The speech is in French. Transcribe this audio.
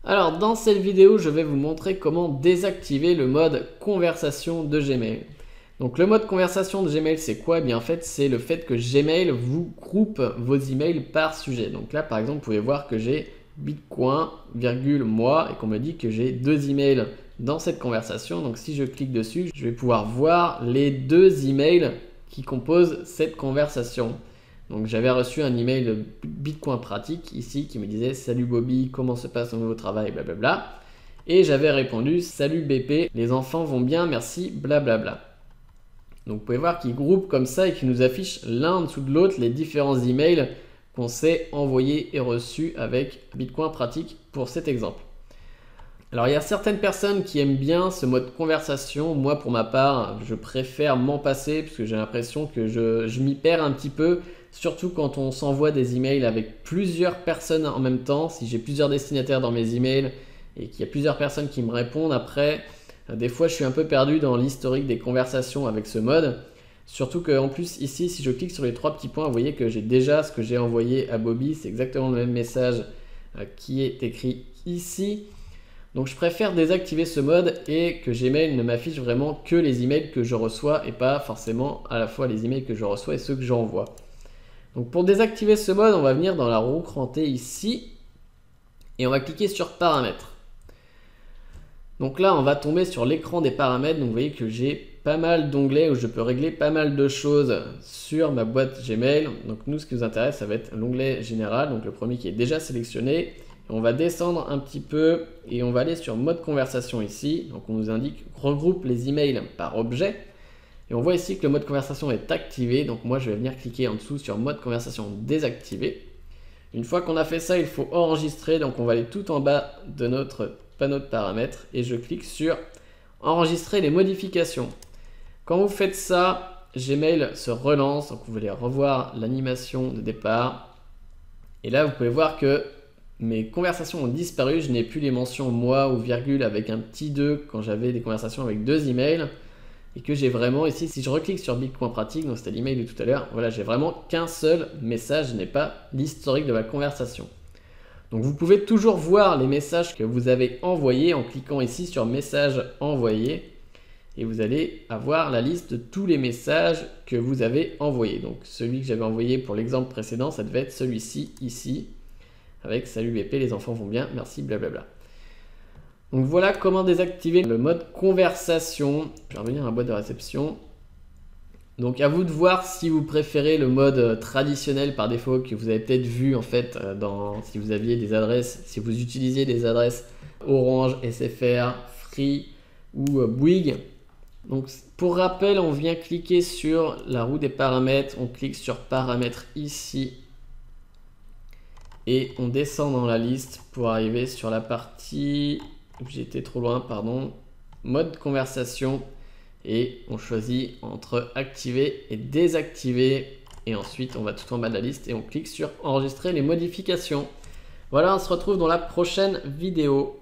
Alors dans cette vidéo, je vais vous montrer comment désactiver le mode conversation de Gmail. Donc le mode conversation de Gmail, c'est quoi? Eh bien en fait, c'est le fait que Gmail vous groupe vos emails par sujet. Donc là par exemple, vous pouvez voir que j'ai Bitcoin, moi, et qu'on me dit que j'ai 2 emails dans cette conversation. Donc si je clique dessus, je vais pouvoir voir les 2 emails qui composent cette conversation. Donc j'avais reçu un email de Bitcoin pratique ici qui me disait « Salut Bobby, comment se passe ton nouveau travail ?» blablabla. Et j'avais répondu « Salut BP, les enfants vont bien, merci, blablabla. » Donc vous pouvez voir qu'il groupe comme ça et qu'il nous affiche l'un en dessous de l'autre les différents emails qu'on s'est envoyés et reçus avec Bitcoin pratique pour cet exemple. Alors il y a certaines personnes qui aiment bien ce mode conversation. Moi pour ma part, je préfère m'en passer parce que j'ai l'impression que je m'y perds un petit peu. Surtout quand on s'envoie des emails avec plusieurs personnes en même temps. Si j'ai plusieurs destinataires dans mes emails et qu'il y a plusieurs personnes qui me répondent après, des fois je suis un peu perdu dans l'historique des conversations avec ce mode. Surtout qu'en plus ici, si je clique sur les 3 petits points, vous voyez que j'ai déjà ce que j'ai envoyé à Bobby. C'est exactement le même message qui est écrit ici. Donc je préfère désactiver ce mode et que Gmail ne m'affiche vraiment que les emails que je reçois et pas forcément à la fois les emails que je reçois et ceux que j'envoie. Donc pour désactiver ce mode, on va venir dans la roue crantée ici et on va cliquer sur paramètres. Donc là, on va tomber sur l'écran des paramètres. Donc vous voyez que j'ai pas mal d'onglets où je peux régler pas mal de choses sur ma boîte Gmail. Donc nous, ce qui nous intéresse, ça va être l'onglet général, donc le premier qui est déjà sélectionné. On va descendre un petit peu et on va aller sur mode conversation ici. Donc on nous indique regroupe les emails par objet. Et on voit ici que le mode conversation est activé. Donc moi, je vais venir cliquer en dessous sur mode conversation désactivé. Une fois qu'on a fait ça, il faut enregistrer. Donc on va aller tout en bas de notre panneau de paramètres et je clique sur enregistrer les modifications. Quand vous faites ça, Gmail se relance. Donc vous allez revoir l'animation de départ. Et là, vous pouvez voir que mes conversations ont disparu. Je n'ai plus les mentions moi ou virgule avec un petit 2 quand j'avais des conversations avec 2 emails. Et que j'ai vraiment ici, si je reclique sur Bitcoin pratique, donc c'était l'email de tout à l'heure, voilà, j'ai vraiment qu'un seul message, je n'ai pas l'historique de ma conversation. Donc vous pouvez toujours voir les messages que vous avez envoyés en cliquant ici sur messages envoyés. Et vous allez avoir la liste de tous les messages que vous avez envoyés. Donc celui que j'avais envoyé pour l'exemple précédent, ça devait être celui-ci, ici, avec salut BP, les enfants vont bien, merci, blablabla. Donc voilà comment désactiver le mode conversation. Je vais revenir à la boîte de réception. Donc à vous de voir si vous préférez le mode traditionnel par défaut que vous avez peut-être vu en fait si vous aviez des adresses, si vous utilisiez des adresses Orange, SFR, Free ou Bouygues. Donc pour rappel, on vient cliquer sur la roue des paramètres, on clique sur paramètres ici et on descend dans la liste pour arriver sur la partie... J'étais trop loin, pardon. Mode conversation. Et on choisit entre activer et désactiver. Et ensuite, on va tout en bas de la liste et on clique sur enregistrer les modifications. Voilà, on se retrouve dans la prochaine vidéo.